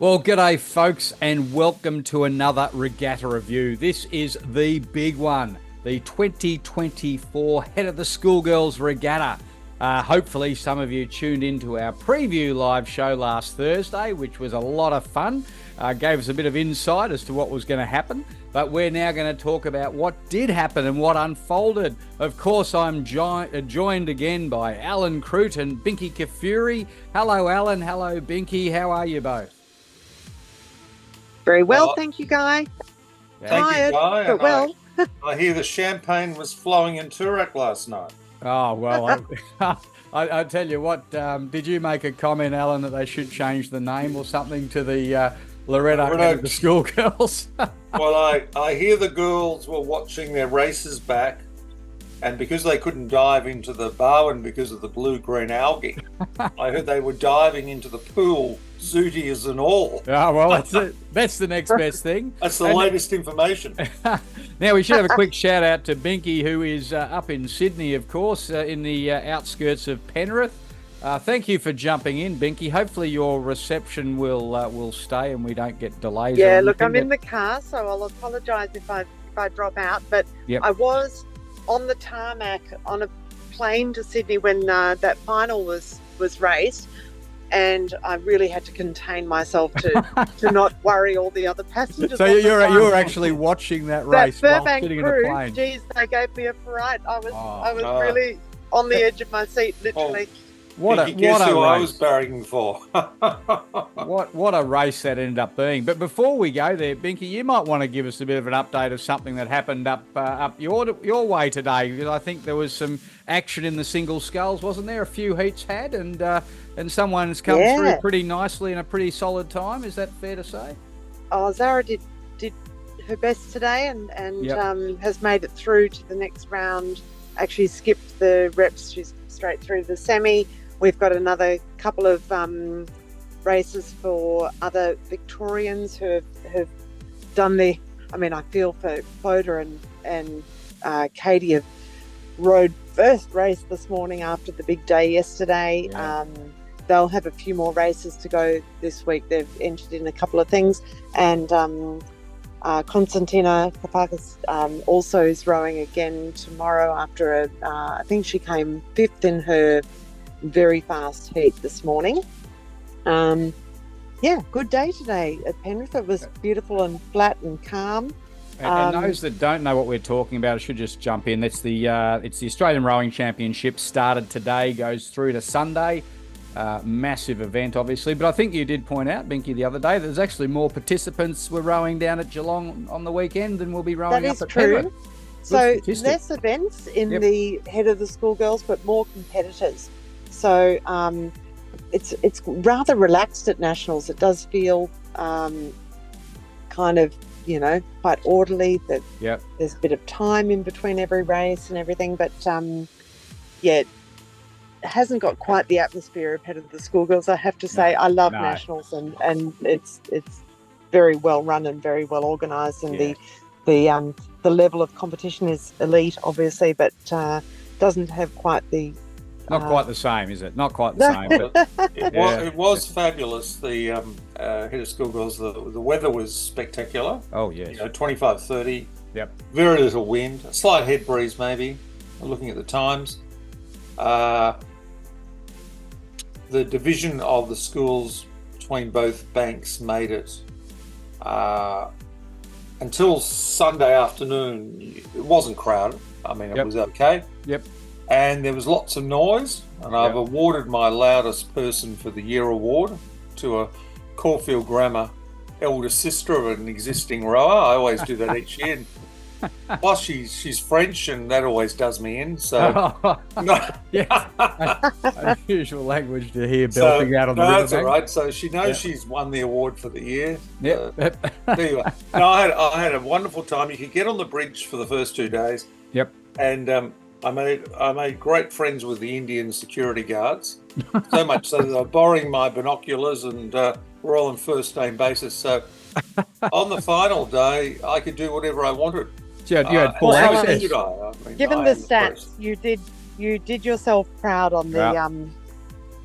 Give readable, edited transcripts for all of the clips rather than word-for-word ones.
Well, g'day, folks, and welcome to another regatta review. This is the big one, the 2024 Head of the Schoolgirls Regatta. Hopefully, some of you tuned into our preview live show last Thursday, which was a lot of fun. Gave us a bit of insight as to what was going to happen. But we're now going to talk about what did happen and what unfolded. Of course, I'm joined again by Alan Crute and Binky Kafuri. Hello, Alan. Hello, Binky. How are you both? Very well, thank you, Guy. Thank you, Guy. But well. I hear the champagne was flowing in Toorak last night. Oh, well, I tell you what, did you make a comment, Alan, that they should change the name or something to the Loretta the Schoolgirls? Well, I hear the girls were watching their races back, and because they couldn't dive into the Barwon because of the blue-green algae, I heard they were diving into the pool, zooties and all. Oh, well, that's the next best thing. That's the latest information. Now, we should have a quick shout-out to Binky, who is up in Sydney, of course, in the outskirts of Penrith. Thank you for jumping in, Binky. Hopefully your reception will stay and we don't get delays. Yeah, look, I'm in the car, so I'll apologise if I drop out. But yep. I was on the tarmac on a plane to Sydney when that final was raced, and I really had to contain myself to not worry all the other passengers. So you were actually watching that race while sitting crew, in a plane. Geez, they gave me a fright. I was really on the edge of my seat, literally. What a race. I was barracking for. What a race that ended up being. But before we go there, Binky, you might want to give us a bit of an update of something that happened up your way today, because I think there was some action in the single sculls, wasn't there? A few heats had, and someone's come through pretty nicely in a pretty solid time. Is that fair to say? Oh, Zara did her best today and has made it through to the next round. Actually skipped the reps. She's straight through the semi. We've got another couple of races for other Victorians who have done the. I mean, I feel for Clodagh and Katie have rode first race this morning after the big day yesterday. Yeah. They'll have a few more races to go this week. They've entered in a couple of things, and Konstantina Papakis also is rowing again tomorrow after I think she came fifth in her very fast heat this morning. Good day today at Penrith. It was beautiful and flat and calm. And those that don't know what we're talking about, I should just jump in. It's the Australian Rowing Championship, started today, goes through to Sunday. Massive event, obviously. But I think you did point out, Binky, the other day, there's actually more participants were rowing down at Geelong on the weekend than will be rowing up at Penrith. That is true. So less events in the Head of the Schoolgirls, but more competitors. So it's rather relaxed at Nationals. It does feel kind of, quite orderly. That there's a bit of time in between every race and everything. But it hasn't got quite the atmosphere of Head of the Schoolgirls. I have to say, I love Nationals, and it's very well run and very well organised, and the level of competition is elite, obviously, but doesn't have quite the. Not quite the same, is it? Not quite the same. But it was fabulous. The Head of Schoolgirls, the weather was spectacular. Oh, yes. 25, 30. Yep. Very little wind. A slight head breeze, maybe, looking at the times. The division of the schools between both banks made it until Sunday afternoon. It wasn't crowded. I mean, it was okay. Yep. And there was lots of noise, and I've awarded my loudest person for the year award to a Caulfield Grammar elder sister of an existing rower. I always do that each year. Plus, she's French, and that always does me in. So, unusual language to hear belting out on the river. That's all right. So she knows she's won the award for the year. Anyway, I had a wonderful time. You could get on the bridge for the first 2 days. Yep. And I made great friends with the Indian security guards. So much so that they were borrowing my binoculars, and we're all on first name basis. So on the final day, I could do whatever I wanted. You had full access. Given the stats, you did yourself proud on the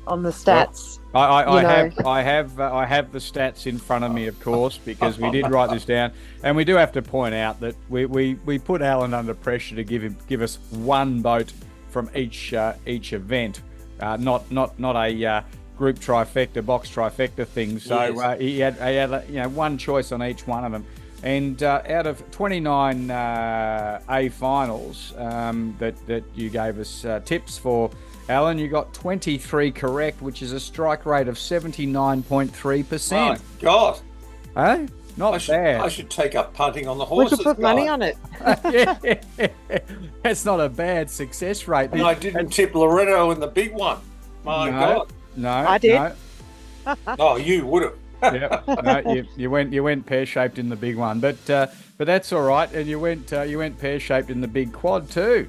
on the stats. I have the stats in front of me, of course, because we did write this down, and we do have to point out that we put Alan under pressure to give us one vote from each event, not a group trifecta, box trifecta thing. So Yes. he had one choice on each one of them. And out of 29 A finals that you gave us tips for, Alan, you got 23 correct, which is a strike rate of 79.3%. My God. Huh? Not bad. I should take up punting on the We horses. could put money on it. Yeah. That's not a bad success rate. And I didn't tip Loretto in the big one. My God. No, I did. No. Oh, you would have. Yep. No, you went pear shaped in the big one, but that's all right. And you went pear shaped in the big quad too.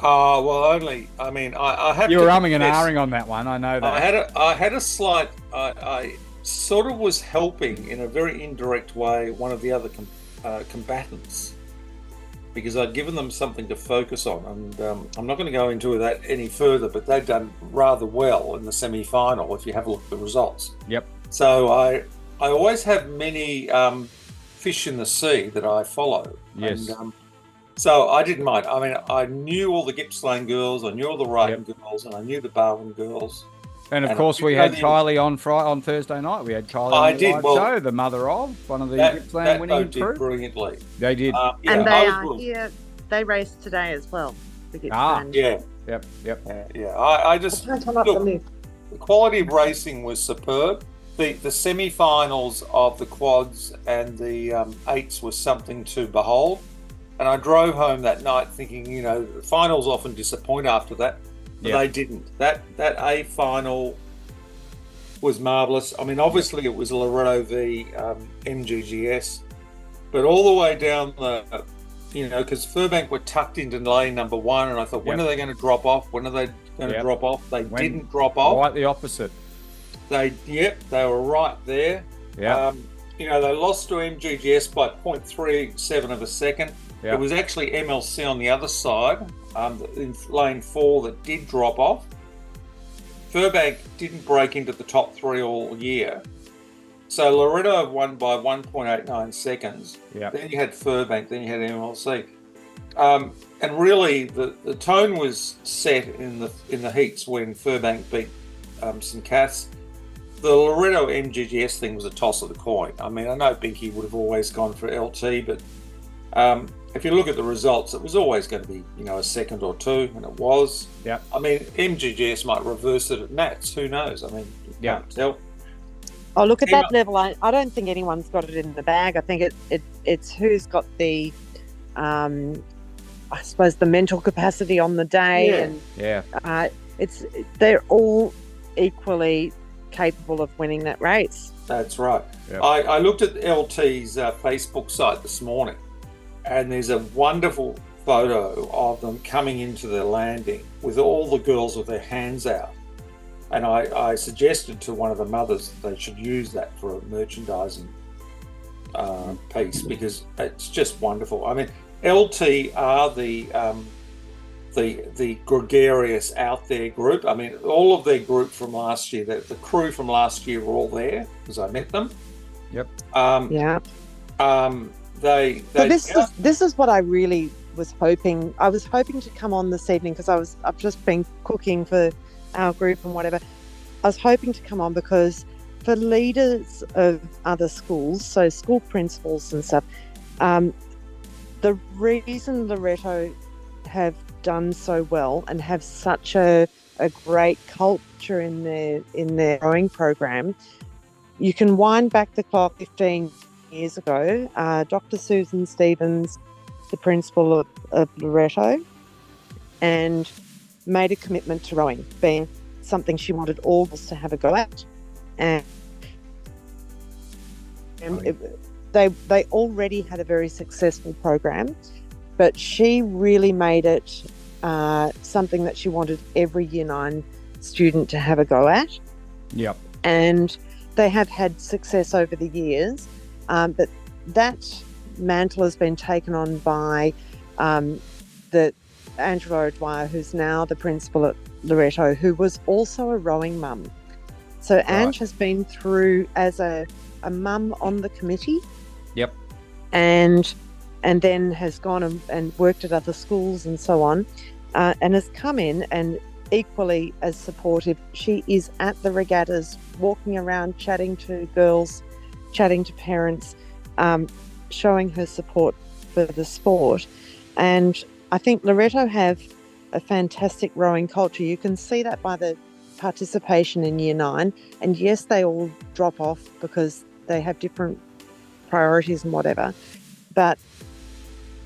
Oh, well, only, I mean, I have You to were umming and confess, ahhing on that one. I know that. I had a slight, I sort of was helping in a very indirect way one of the other combatants, because I'd given them something to focus on, and I'm not going to go into that any further, but they'd done rather well in the semi-final if you have a look at the results. Yep. So I always have many fish in the sea that I follow. Yes. And, so I didn't mind. I mean, I knew all the Gippsland girls, I knew all the Wrighton girls, and I knew the Barwon girls. And of course, we had Kylie on Thursday night. We had Kylie on the live show, the mother of one of the Gippsland winning crew. Did brilliantly. They did. And they are here. They raced today as well. The Gippsland. Yeah. Yep. Yeah. I just look, the quality of racing was superb. The semi-finals of the quads and the eights was something to behold. And I drove home that night thinking, the finals often disappoint after that, but they didn't. That A final was marvellous. I mean, obviously it was Loretto v MGGS, but all the way down the, because Furbank were tucked into lane number one, and I thought, when are they going to drop off? When are they going to drop off? They didn't drop off. Quite the opposite. They were right there. Yeah. They lost to MGGS by 0.37 of a second. Yep. It was actually MLC on the other side, in lane 4, that did drop off. Furbank didn't break into the top 3 all year. So Loretto won by 1.89 seconds. Yep. Then you had Furbank, then you had MLC. And really, the tone was set in the heats when Furbank beat St. Cath's. The Loretto MGGS thing was a toss of the coin. I mean, I know Binky would have always gone for LT, but if you look at the results, it was always going to be, a second or two, and it was. Yeah. I mean, MGGS might reverse it at Nats. Who knows? I mean, you can't tell. Oh, look at that level. I don't think anyone's got it in the bag. I think it's who's got the, I suppose, the mental capacity on the day. They're all equally capable of winning that race. That's right. Yep. I looked at LT's Facebook site this morning, and there's a wonderful photo of them coming into the landing with all the girls with their hands out. And I suggested to one of the mothers that they should use that for a merchandising piece, because it's just wonderful. I mean, LT are the gregarious out there group. I mean, all of their group from last year, the crew from last year were all there because I met them. Yep. This is what I really was hoping. I was hoping to come on this evening because I've just been cooking for our group and whatever. I was hoping to come on because for leaders of other schools, so school principals and stuff, the reason Loretto have done so well and have such a great culture in their rowing program, you can wind back the clock 15 years ago. Dr. Susan Stevens, the principal of Loretto, and made a commitment to rowing, being something she wanted all of us to have a go at. And they already had a very successful program, but she really made it something that she wanted every Year 9 student to have a go at. Yep. And they have had success over the years, but that mantle has been taken on by the Angela O'Dwyer, who's now the principal at Loretto, who was also a rowing mum. So Ange has been through as a mum on the committee. Yep. And then has gone and worked at other schools and so on, and has come in and equally as supportive. She is at the regattas, walking around, chatting to girls, chatting to parents, showing her support for the sport. And I think Loretto have a fantastic rowing culture. You can see that by the participation in Year 9. And yes, they all drop off because they have different priorities and whatever. But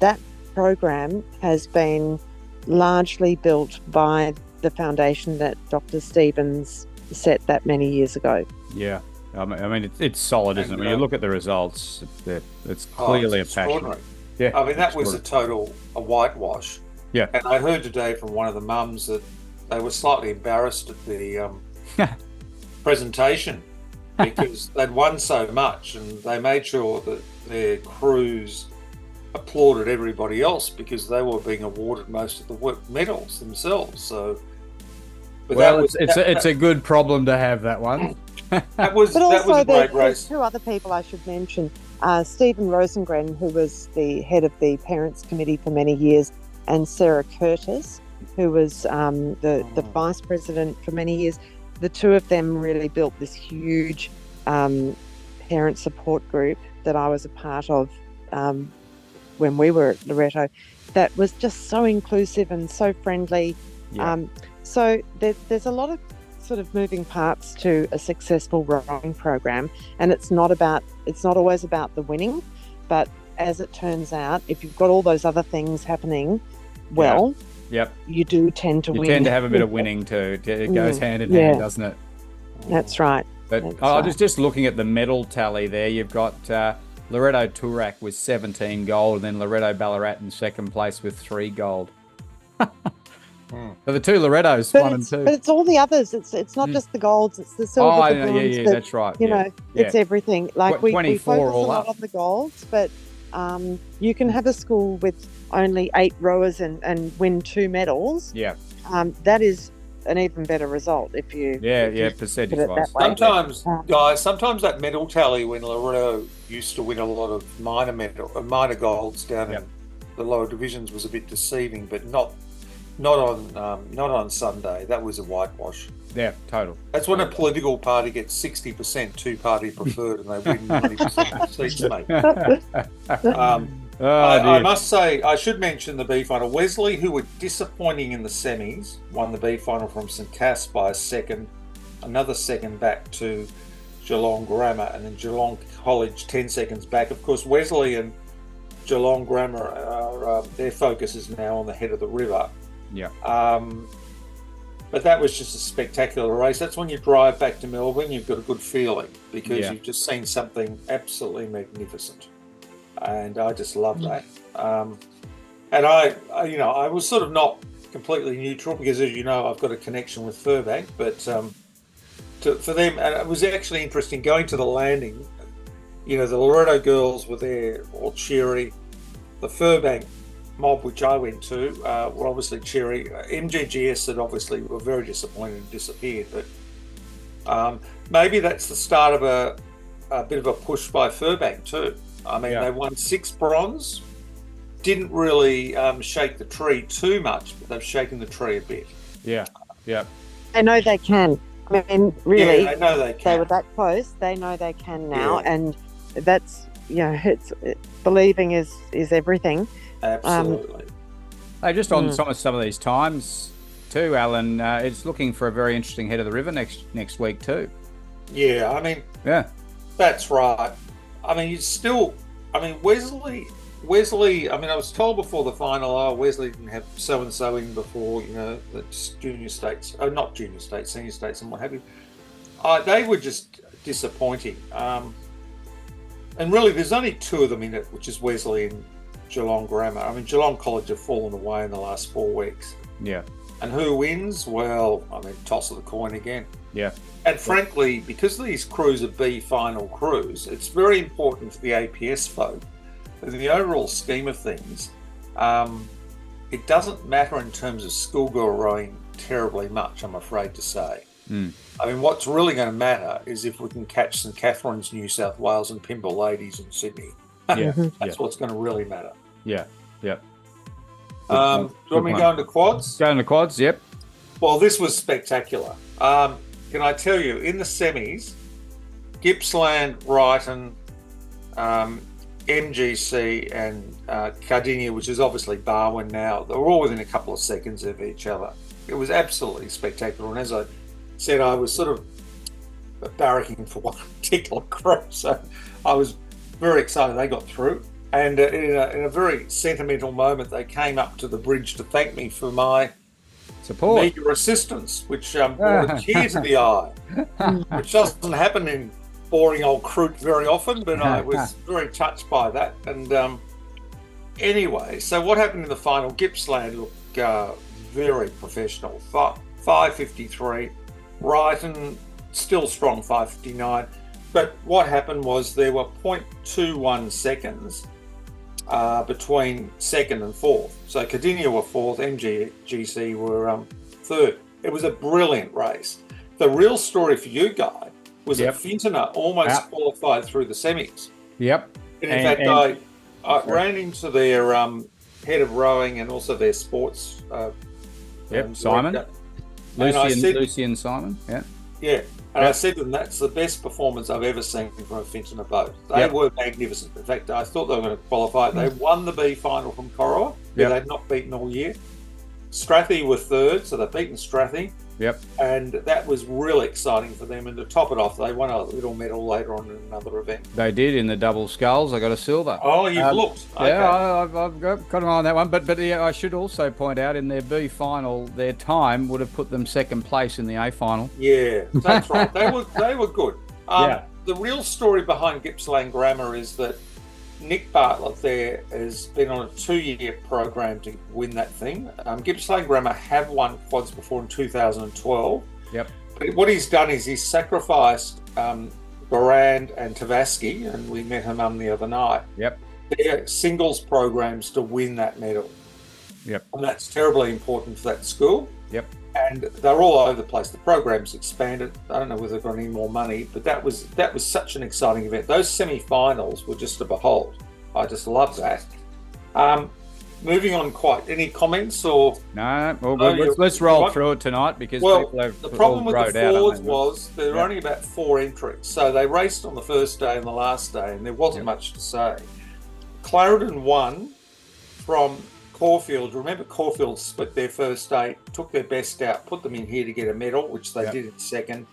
that program has been largely built by the foundation that Dr. Stevens set that many years ago. Yeah. I mean, it's solid, isn't it? When you look at the results, it's clearly a passion. Yeah. I mean, that was a whitewash. Yeah. And I heard today from one of the mums that they were slightly embarrassed at the presentation because they'd won so much, and they made sure that their crews applauded everybody else because they were being awarded most of the medals themselves. So, it's a good problem to have, that one. that was a great race. Two other people I should mention: Stephen Rosengren, who was the head of the parents committee for many years, and Sarah Curtis, who was the vice president for many years. The two of them really built this huge parent support group that I was a part of when we were at Loretto, that was just so inclusive and so friendly. Yeah. So there's a lot of sort of moving parts to a successful rowing program, and it's not always about the winning, but as it turns out, if you've got all those other things happening well, yep, you do tend to win. You tend to have a bit of winning too. It goes hand in hand, doesn't it? That's right. But just looking at the medal tally there, you've got Loretto Toorak with 17 gold, and then Loretto Ballarat in second place with 3 gold. So the two Lorettos, 1 and 2. But it's all the others. It's not just the golds. It's the silver, the bronze. That's right. You know, it's everything. Like we focus a lot on the golds, but you can have a school with only 8 rowers and win 2 medals. Yeah. That is an even better result if you percentage-wise. Sometimes that medal tally when Loretto used to win a lot of minor golds down in the lower divisions was a bit deceiving, but not on Sunday. That was a whitewash. Yeah, total. That's when a political party gets 60% two-party preferred and they win 90% of seats, mate. I must say, I should mention the B final. Wesley, who were disappointing in the semis, won the B final from St Cass by another second back to Geelong Grammar, and then Geelong College 10 seconds back. Of course, Wesley and Geelong Grammar, their focus is now on the head of the river. Yeah. But that was just a spectacular race. That's when you drive back to Melbourne, you've got a good feeling because you've just seen something absolutely magnificent. And I just love that. And I was sort of not completely neutral because, as you know, I've got a connection with Furbank. But for them, and it was actually interesting going to the landing. You know, the Loretto girls were there, all cheery. The Furbank mob, which I went to, were obviously cheery. MGGS had obviously were very disappointed and disappeared. But maybe that's the start of a bit of a push by Furbank too. I mean, they won 6 bronze, didn't really shake the tree too much, but they've shaken the tree a bit. Yeah. They know they can. I mean, really, they know they can. They were that close. They know they can now, and that's believing is everything. Absolutely. Just on some of these times too, Alan, it's looking for a very interesting head of the river next week too. Yeah, I mean, that's right. I mean, Wesley, I mean, I was told before the final, Wesley didn't have so-and-so in before, that's junior states, not junior states, senior states and what have you. They were just disappointing. And really, there's only 2 of them in it, which is Wesley and Geelong Grammar. I mean, Geelong College have fallen away in the last 4 weeks. Yeah. And who wins? Well, I mean, toss of the coin again. Yeah. And frankly, because these crews are B final crews, it's very important for the APS folk. In the overall scheme of things, it doesn't matter in terms of schoolgirl rowing terribly much, I'm afraid to say. I mean, what's really going to matter is if we can catch St Catherine's, New South Wales, and Pymble ladies in Sydney. That's what's going to really matter. Yeah. Do you want me to go into quads? Go into quads, yep. Well, this was spectacular. Can I tell you, in the semis, Gippsland, Brighton, MGC and Cardinia, which is obviously Barwon now, they were all within a couple of seconds of each other. It was absolutely spectacular. And as I said, I was sort of barracking for one particular group. So I was very excited they got through. And in a very sentimental moment, they came up to the bridge to thank me for my support, meagre assistance, which brought a tear to the eye, which doesn't happen in boring old Croot very often, but I was very touched by that. And anyway, so what happened in the final? Gippsland looked very professional, 5:53. Brighton still strong, 5:59. But what happened was there were 0.21 seconds between second and fourth. So Cardinia were fourth, MGC were third. It was a brilliant race. The real story for you guys was that Fintona almost qualified through the semis. Yep. And in fact, I ran into their head of rowing and also their sports. Simon. Lucian Simon. Yeah. And I said to them, that's the best performance I've ever seen from a Fintona boat. They were magnificent. In fact, I thought they were going to qualify. They won the B final from Corowa, who they'd not beaten all year. Strathy were third, so they've beaten Strathy. Yep. And that was really exciting for them. And to top it off, they won a little medal later on in another event. They did in the double sculls. I got a silver. Oh, you've looked. Okay. Yeah, I've got an eye on that one. But I should also point out in their B final, their time would have put them second place in the A final. Yeah, that's right. They were good. The real story behind Gippsland Grammar is that Nick Bartlett there has been on a 2-year program to win that thing. Gippsland Grammar have won quads before in 2012. Yep. But what he's done is he's sacrificed Barand and Tavaski, and we met her mum the other night. Yep. Their singles programs to win that medal. Yep. And that's terribly important for that school. Yep. And they're all over the place. The program's expanded. I don't know whether they've got any more money, but that was such an exciting event. Those semi-finals were just to behold. I just love that. Moving on, any comments or? No. Well, let's roll through it tonight because people have the problem with the forwards was there were Yep. only about 4 entries, so they raced on the first day and the last day, and there wasn't much to say. Clarendon won from Caulfield. Remember, Caulfield split their first day, took their best out, put them in here to get a medal, which they did in second.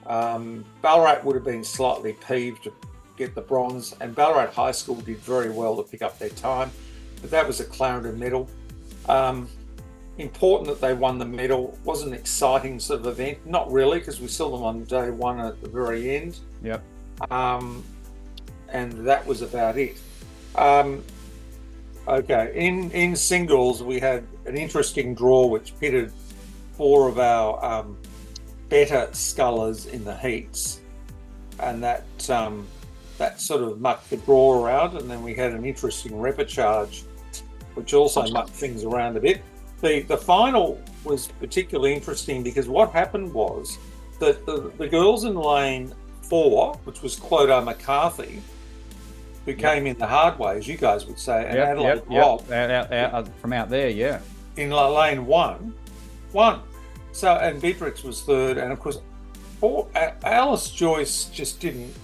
Ballarat would have been slightly peeved to get the bronze, and Ballarat High School did very well to pick up their time, but that was a Clarendon medal. Important that they won the medal. Wasn't an exciting sort of event, not really, because we saw them on day one at the very end. Yep. And that was about it. Okay, in singles, we had an interesting draw which pitted 4 of our better scullers in the heats, and that sort of mucked the draw around, and then we had an interesting repechage which also mucked things around a bit. The final was particularly interesting because what happened was that the girls in lane 4, which was Clodagh McCarthy, who came in the hard way, as you guys would say, and Adelaide Robb. Out from out there, yeah. In lane 1, won. So, and Beatrix was third, and of course, Alice Joyce just didn't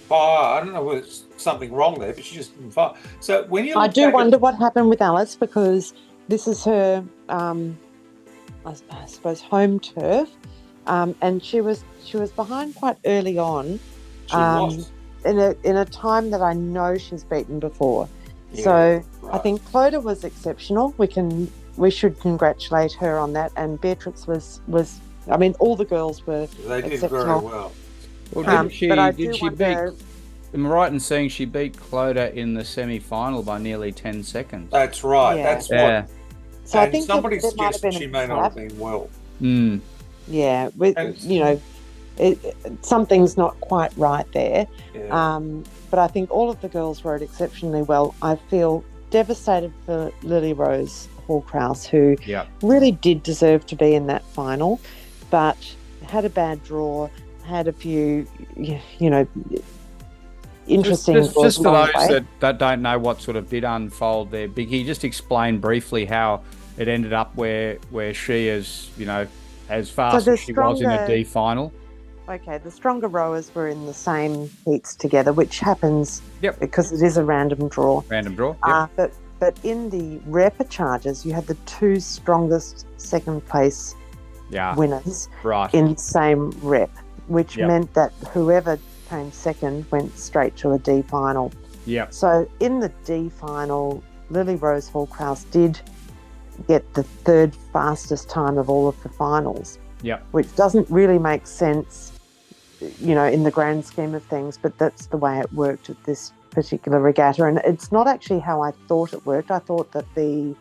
fire. I don't know whether there's something wrong there, but she just didn't fire. So when you I do wonder what happened with Alice, because this is her, I suppose, home turf, and she was behind quite early on. She was. In a time that I know she's beaten before. Yeah, so right. I think Clodagh was exceptional. We should congratulate her on that. And Beatrix was I mean, all the girls were They did exceptional. very well. Well, did she wonder, beat? Am I right in saying she beat Clodagh in the semi-final by nearly 10 seconds? That's right. Yeah. That's Yeah. what. So And I think somebody there might have suggested been she a may not have slap. been well. Mm. Yeah, And- something's not quite right there. Yeah. But I think all of the girls rode exceptionally well. I feel devastated for Lily Rose Hall-Kraus, who really did deserve to be in that final, but had a bad draw, had a few, interesting just for those that don't know what sort of did unfold there, Biggie, just explain briefly how it ended up where she is, as fast as she was in the D final. Okay, the stronger rowers were in the same heats together, which happens because it is a random draw. But in the repechage, you had the two strongest second place winners in the same rep, which meant that whoever came second went straight to a D final. So in the D final, Lily Rose Hall-Kraus did get the third fastest time of all of the finals, which doesn't really make sense, in the grand scheme of things, but that's the way it worked at this particular regatta. And it's not actually how I thought it worked. I thought that the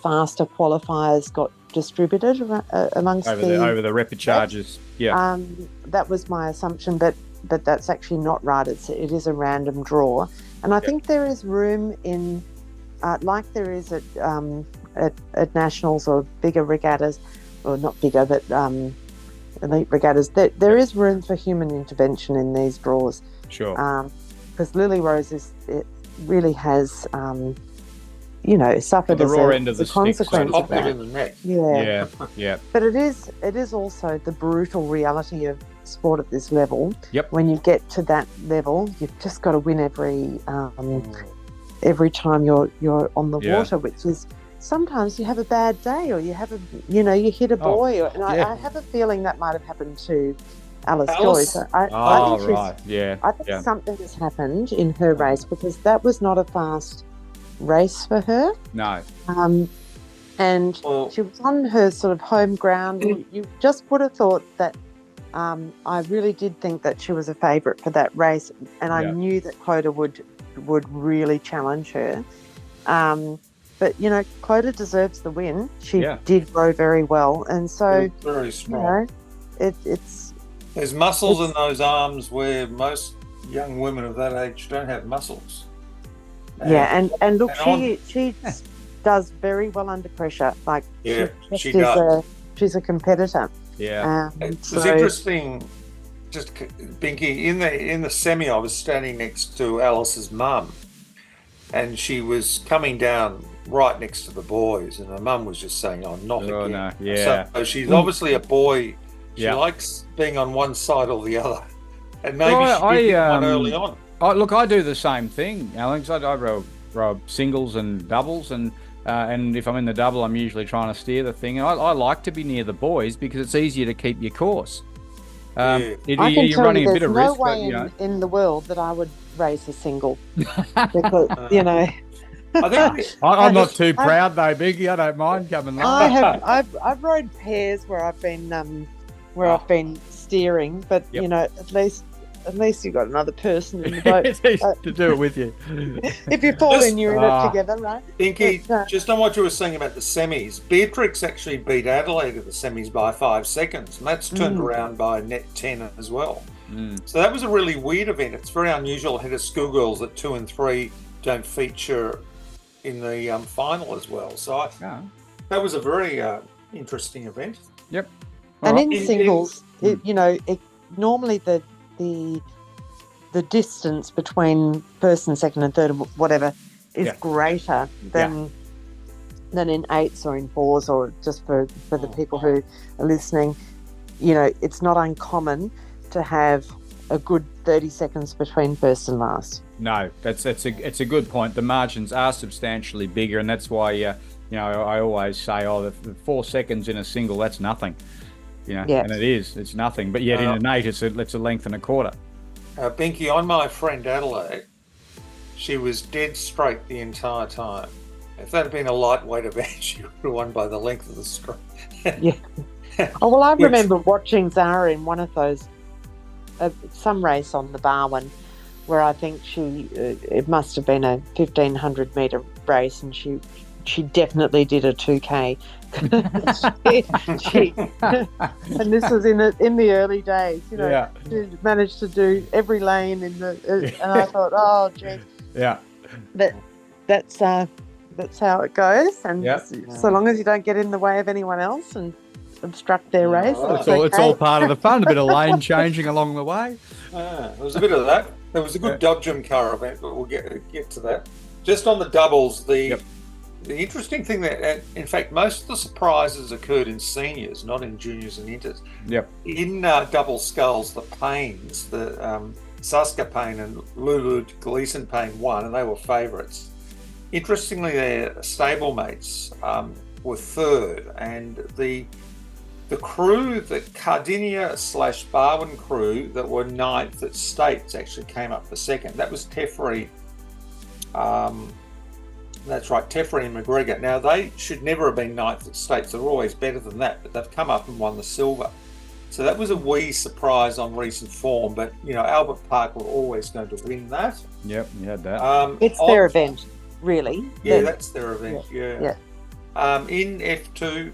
faster qualifiers got distributed amongst over the repechages. That was my assumption, but that's actually not right. It is a random draw, and I think there is room in, like there is at nationals or bigger regattas, or not bigger, but elite regattas. There is room for human intervention in these draws. Sure. Because Lily Rose really has suffered the raw as end of the consequence of that. In the neck. Yeah. But it is also the brutal reality of sport at this level. When you get to that level, you've just got to win every time you're on the water, which is sometimes you have a bad day, or you have you hit a boy, I have a feeling that might have happened to Alice Joy. So I think something has happened in her race, because that was not a fast race for her. No. And she was on her sort of home ground. You just would have thought that I really did think that she was a favourite for that race, and I knew that Clodagh would really challenge her. But Clodagh deserves the win. She did row very well, and so very strong. There's muscles in those arms where most young women of that age don't have muscles. And look, she does very well under pressure. Like she does. She's a competitor. It was interesting. Just Binky, in the semi, I was standing next to Alice's mum, and she was coming down right next to the boys, and her mum was just saying, "Oh, not again." No. So she's obviously a boy. She likes being on one side or the other, and maybe she did one early on. I do the same thing, Alex. I row singles and doubles, and if I'm in the double, I'm usually trying to steer the thing. And I like to be near the boys because it's easier to keep your course. I can tell you there's no way in the world that I would race a single, because I'm not too proud though, Biggie. I don't mind coming. I've rode pairs where I've been steering, but at least you've got another person in the boat to do it with you. If you fall in, you're in it together, right? Binky, just on what you were saying about the semis, Beatrix actually beat Adelaide at the semis by 5 seconds, and that's turned around by net 10 as well. So that was a really weird event. It's very unusual ahead of Schoolgirls that 2 and 3 don't feature in the final as well. So that was a very interesting event. Yep. And in singles, normally the distance between first and second and third and whatever is greater than in eights or in fours, or just for the people who are listening. It's not uncommon to have a good 30 seconds between first and last. No, it's a good point. The margins are substantially bigger, and that's why I always say, the 4 seconds in a single, that's nothing. And it's nothing. But yet in an eight, it's a length and a quarter. Binky, on my friend Adelaide, she was dead straight the entire time. If that had been a lightweight event, she would have won by the length of the scrum. I remember watching Zara in one of those, some race on the Barwon, where I think it must have been a 1,500 metre race, and she definitely did a 2K. And this was in the early days, she managed to do every lane and I thought, oh gee, but that's that's how it goes. And Yep. so long as you don't get in the way of anyone else and obstruct their race, It's all part of the fun. A bit of lane changing along the way. There was a bit of that. There was a good Dodgem car event, but we'll get to that. Just on the doubles, the interesting thing that, in fact, most of the surprises occurred in seniors, not in juniors and inters. Yep. In double sculls, the Paynes, the Saska Payne and Lulu Gleason Payne won, and they were favourites. Interestingly, their stablemates were third, and the crew, the Cardinia / Barwon crew that were ninth at States actually came up for second. That was Teferi. That's right, Teferi and McGregor. Now, they should never have been ninth at States. They're always better than that, but they've come up and won the silver. So that was a wee surprise on recent form, but, Albert Park were always going to win that. Yep, you had that. it's their event, really. Yeah, that's their event, yeah. In F2,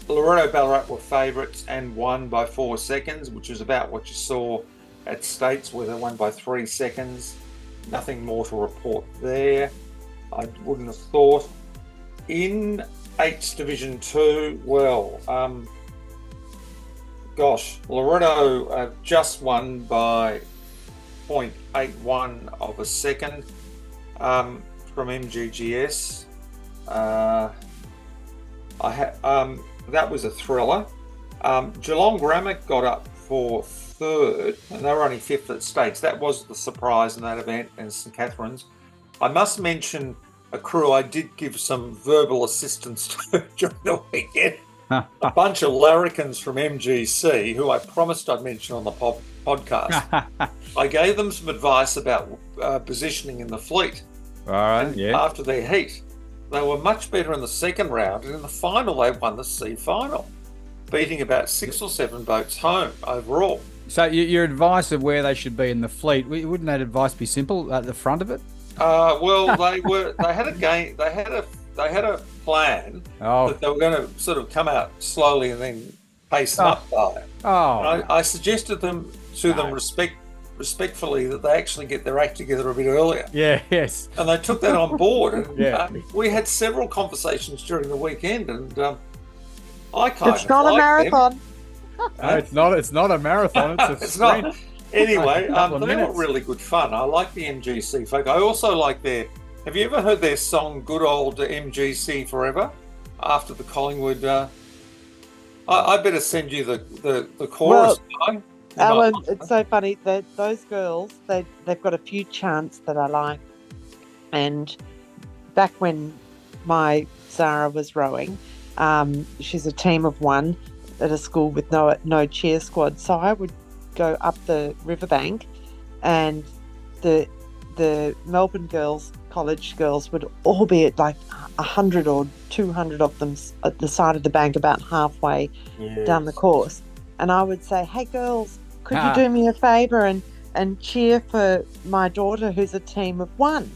Loretto Ballarat were favourites and won by 4 seconds, which is about what you saw at States, where they won by 3 seconds. Nothing more to report there, I wouldn't have thought. In H Division 2, Loretto just won by 0.81 of a second from MGGS. That was a thriller. Geelong Grammar got up for third, and they were only fifth at States. That was the surprise in that event, and St Catherine's. I must mention a crew I did give some verbal assistance to during the weekend. A bunch of larrikins from MGC, who I promised I'd mention on the podcast. I gave them some advice about positioning in the fleet. All right, After their heat. They were much better in the second round, and in the final they won the C final, beating about 6 or 7 boats home overall. So your advice of where they should be in the fleet, wouldn't that advice be simple at the front of it? They had a game. They had a plan that they were going to sort of come out slowly and then hasten up by it. I suggested them respectfully that they actually get their act together a bit earlier. Yes. And they took that on board. And we had several conversations during the weekend, and I kind of It's not a marathon. No, it's not a marathon. It's a sprint. Not. Anyway, they minutes. were really good fun. I like the MGC folk. I also like have you ever heard their song Good Old MGC Forever? After the Collingwood, I better send you the chorus. Alan, it's so funny that those girls, they've got a few chants that I like. And back when my Zara was rowing, she's a team of one at a school with no cheer squad. So I would go up the riverbank, and the Melbourne girls, college girls, would all be at like 100 or 200 of them at the side of the bank, about halfway down the course. And I would say, hey girls, could you do me a favour and cheer for my daughter, who's a team of one?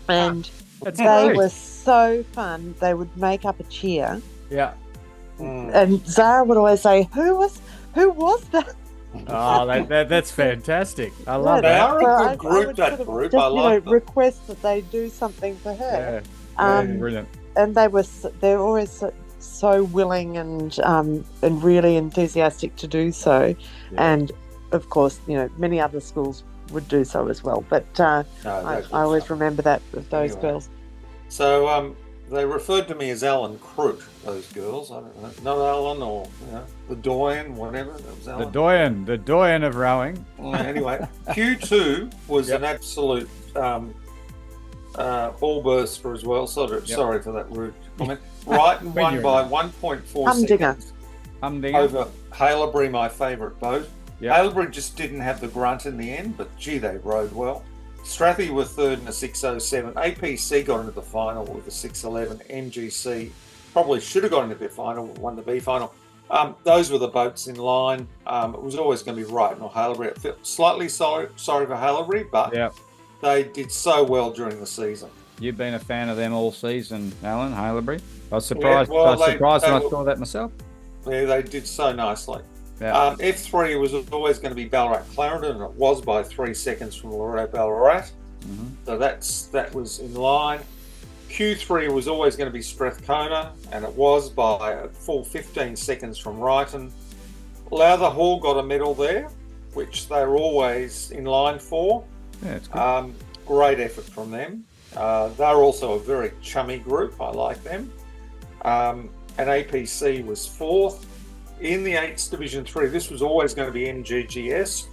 And they were so fun. They would make up a cheer. Yeah. And Zara would always say, who was that? Oh, that's fantastic. I love They that. are a good group, I would group. Just, I like them. request that they do something for her. Brilliant. And they're always so willing and really enthusiastic to do so. Yeah. And of course, many other schools would do so as well. But I always remember that with those girls. So they referred to me as Alan Croot, those girls. I don't know, not Alan or the Doyen, whatever. That was Alan. The Doyen of rowing. Anyway, Q2 was an absolute ball burster as well. Sorry for that rude comment. Brighton won by 1.4 seconds over Haileybury, my favourite boat. Yep. Haileybury just didn't have the grunt in the end, but gee, they rode well. Strathy were third in a 6.07. APC got into the final with a 6.11. MGC probably should have got into the final, won the B final. Those were the boats in line. It was always going to be Brighton or Haileybury. I feel slightly sorry for Haileybury, but they did so well during the season. You've been a fan of them all season, Alan, Haileybury. I was surprised. I was surprised when I saw that myself. Yeah, they did so nicely. Yeah. F3 was always going to be Ballarat Clarendon, and it was by 3 seconds from Loretto Ballarat. Mm-hmm. So that was in line. Q3 was always going to be Strathcona, and it was by a full 15 seconds from Ryton. Lowther Hall got a medal there, which they're always in line for. Yeah, it's good. Great effort from them. They're also a very chummy group. I like them. And APC was fourth. In the 8s Division 3, this was always going to be MGGS,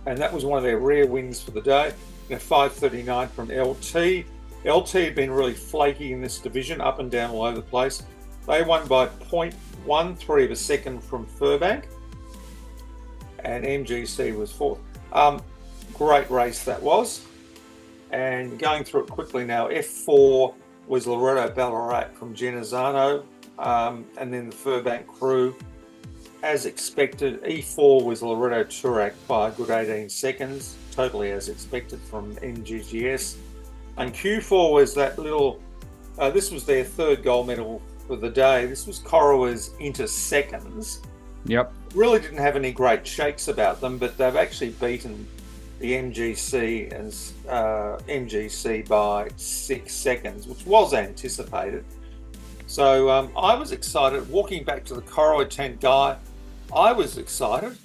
and that was one of their rare wins for the day. 5:39 from LT. LT had been really flaky in this division, up and down all over the place. They won by 0.13 of a second from Furbank, and MGC was fourth. Great race that was. And going through it quickly now, F4 was Loretto Ballarat from Genazzano, and then the Furbank crew. As expected, E4 was Loretto Turak by a good 18 seconds, totally as expected from MGGS. And Q4 was that little, this was their third gold medal for the day. This was Corowa's into seconds. Yep. Really didn't have any great shakes about them, but they've actually beaten the MGC and MGC by 6 seconds, which was anticipated. So I was excited. Walking back to the Corowa tent, Guy, I was excited.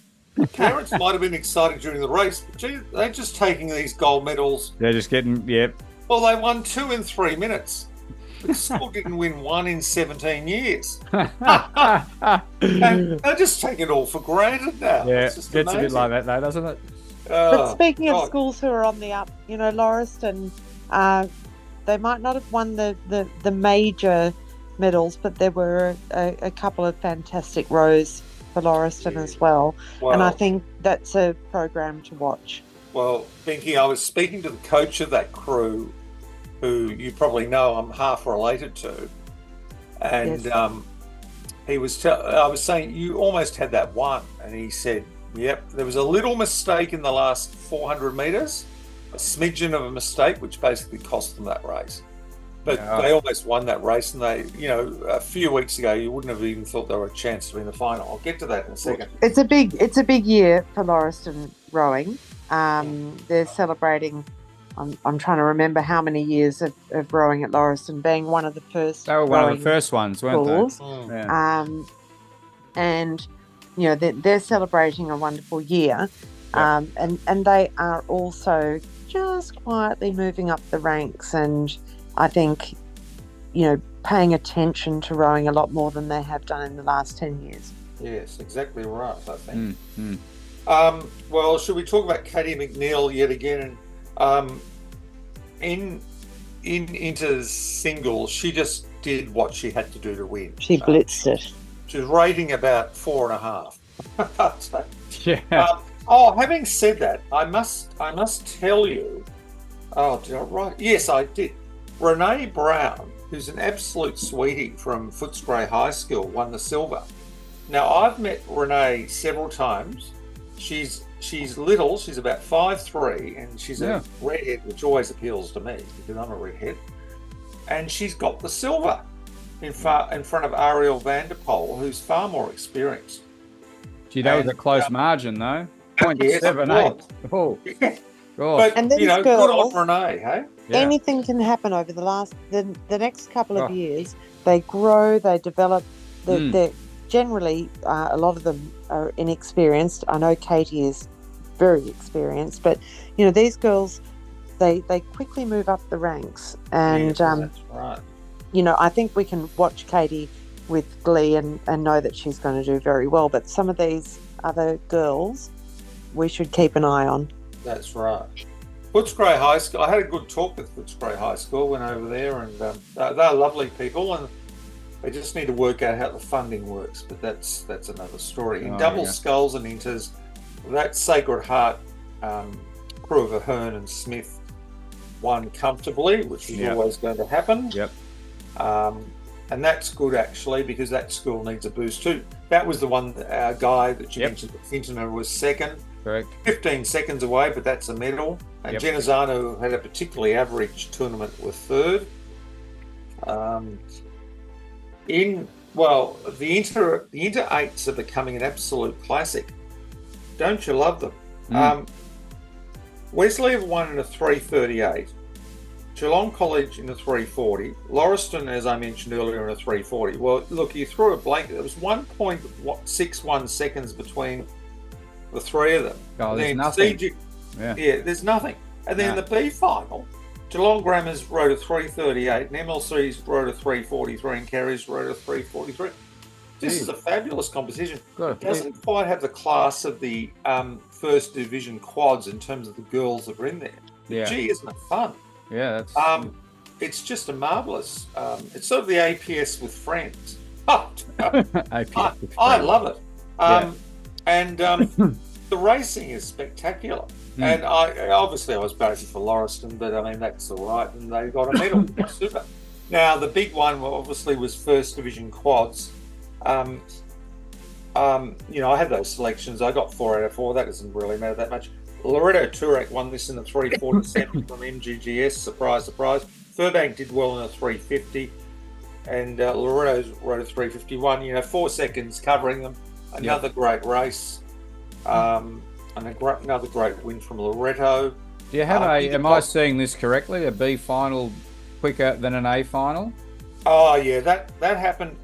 Parents might have been excited during the race, but gee, they're just taking these gold medals. They're just getting, yep. Well, they won 2 in 3 minutes. The school didn't win 1 in 17 years. And they're just taking it all for granted now. Yeah, it's gets amazing. a bit like that though, doesn't it? But speaking of God. schools who are on the up, Lauriston, they might not have won the major medals, but there were a couple of fantastic rows for Lauriston as well. And I think that's a program to watch. Well, Binky, I was speaking to the coach of that crew, who you probably know I'm half related to, and Yes. he was. I was saying you almost had that one, and he said, "Yep, there was a little mistake in the last 400 metres, a smidgen of a mistake, which basically cost them that race. But they almost won that race, and they, a few weeks ago, you wouldn't have even thought they were a chance to be in the final. I'll get to that in a second. It's a big year for Lauriston rowing. They're celebrating. I'm trying to remember how many years of rowing at Lauriston, being one of the first. They were one of the first ones, weren't schools. they? Yeah. And they're celebrating a wonderful year, and they are also just quietly moving up the ranks, and I think paying attention to rowing a lot more than they have done in the last 10 years. Yes, exactly right, I think. Well, should we talk about Katie McNeil yet again? In inter singles, she just did what she had to do to win. She blitzed it. She was rating about 4.5. So, Yeah. having said that, I must tell you. Oh, did I write? Yes, I did. Renee Brown, who's an absolute sweetie from Footscray High School, won the silver. Now, I've met Renee several times. She's little. She's about 5'3", and she's a redhead, which always appeals to me because I'm a redhead. And she's got the silver in front of Ariel Vanderpoel, who's far more experienced. Gee, that was a close margin, though. 0.78. Oh, But And these good girls- on Renee, hey? yeah. Anything can happen over the next couple of years. They grow, they develop. They're generally, a lot of them are inexperienced. I know Katie is very experienced, but these girls, they quickly move up the ranks, and That's right. I think we can watch Katie with glee and know that she's going to do very well. But some of these other girls, we should keep an eye on. That's right. Footscray High School. I had a good talk with Footscray High School. Went over there, and they're lovely people, and they just need to work out how the funding works. But that's another story. In double sculls and inters, that Sacred Heart crew of Ahern and Smith won comfortably, which is always going to happen. Yep. And that's good actually, because that school needs a boost too. That was the one guy that you mentioned, Fintona, was second. Correct. 15 seconds away, but that's a medal. And Genazzano, who had a particularly average tournament, were third. The inter eights are becoming an absolute classic. Don't you love them? Wesley have won in a 3:38. Geelong College in the 340, Lauriston, as I mentioned earlier, in a 340. Well, look, you threw a blanket. There was 1.61 seconds between the three of them. Oh, there's nothing. There's nothing. And then the B final, Geelong Grammars rode a 338, and MLC's rode a 343, and Kerry's rode a 343. This is a fabulous competition. It doesn't quite have the class of the first division quads in terms of the girls that are in there. Yeah. Gee, isn't it fun? Yeah, that's. It's just a marvellous. It's sort of the APS with friends. APS with friends. I love it. And the racing is spectacular. And I was basic for Lauriston, but I mean that's all right, and they got a medal. Super. Now the big one obviously was first division quads. I had those selections. I got 4 out of 4. That doesn't really matter that much. Loretto Turak won this in the 347 from MGGS. Surprise, surprise. Furbank did well in the 350, and Loretto rode a 351. 4 seconds covering them. Another great race. And another great win from Loretto. Do you have am I seeing this correctly? A B final quicker than an A final? Oh yeah, that happened.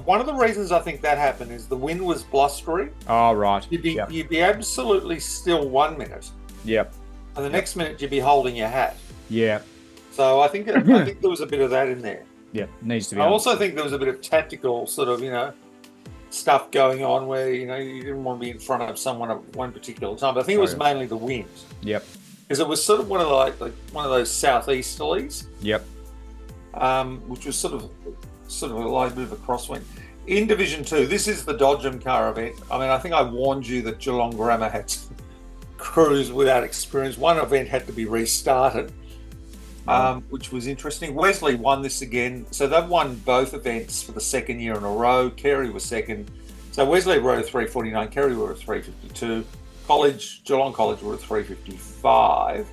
One of the reasons I think that happened is the wind was blustery. Oh right. You'd be absolutely still 1 minute. Yep. And the next minute you'd be holding your hat. Yeah. So I think there was a bit of that in there. Yeah, needs to be. I also think there was a bit of tactical sort of stuff going on where you didn't want to be in front of someone at one particular time. But I think it was mainly the wind. Yep. Because it was sort of one of those southeasterlies. Yep. Which was sort of a light bit of a crosswind. In Division 2, this is the Dodgem car event. I mean, I think I warned you that Geelong Grammar had crews without experience. One event had to be restarted, which was interesting. Wesley won this again. So they've won both events for the second year in a row. Carey was second. So Wesley rode a 349, Carey rode a 352. Geelong College were a 355.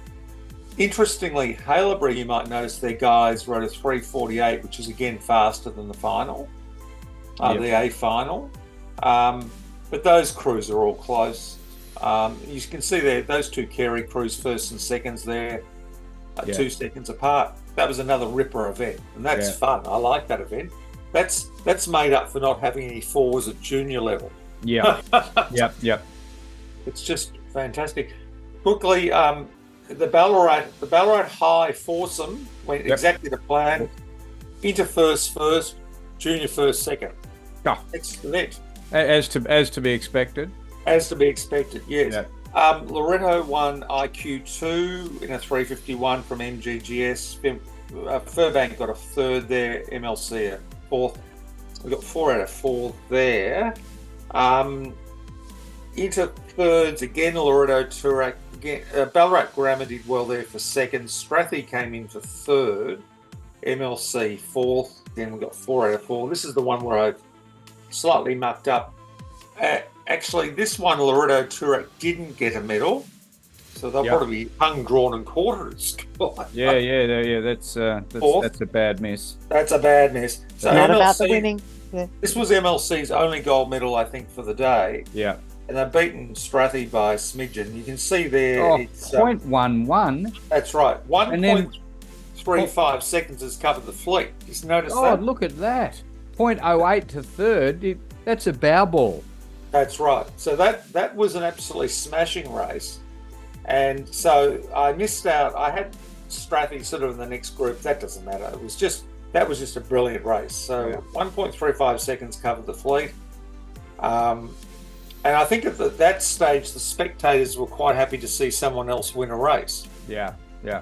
Interestingly, Haileybury, you might notice their guys rode a 348, which is again faster than the final, the A final. But those crews are all close. You can see there, those two Carey crews, first and seconds there, 2 seconds apart. That was another ripper event, and that's fun. I like that event. That's made up for not having any fours at junior level. Yeah. Yep. It's just fantastic. Quickly, the Ballarat High foursome went exactly to plan. Inter first, junior first, second. Oh. Excellent. As to be expected. As to be expected, yes. Yeah. Loretto won IQ2 in a 351 from MGGS. Furbank got a third there. MLC a fourth. We got 4 out of 4 there. Into thirds again. Loretto Turak. Ballarat Grammar did well there for second. Strathie came in for third. MLC fourth. Then we got 4 out of 4. This is the one where I slightly mucked up. Actually, this one, Loretto Turak didn't get a medal, so they'll probably be hung, drawn, and quartered. Yeah. That's a bad miss. That's a bad miss. So not MLC, about the winning. Yeah. This was MLC's only gold medal, I think, for the day. Yeah. And they've beaten Strathie by a smidgen. You can see there. Oh, it's 0.11. That's right. 1.35 seconds has covered the fleet. Just notice that. Oh, look at that. 0.08 to third. That's a bow ball. That's right. So that was an absolutely smashing race. And so I missed out. I had Strathie sort of in the next group. That doesn't matter. That was just a brilliant race. So 1.35 seconds covered the fleet. And I think at that stage, the spectators were quite happy to see someone else win a race. Yeah. Do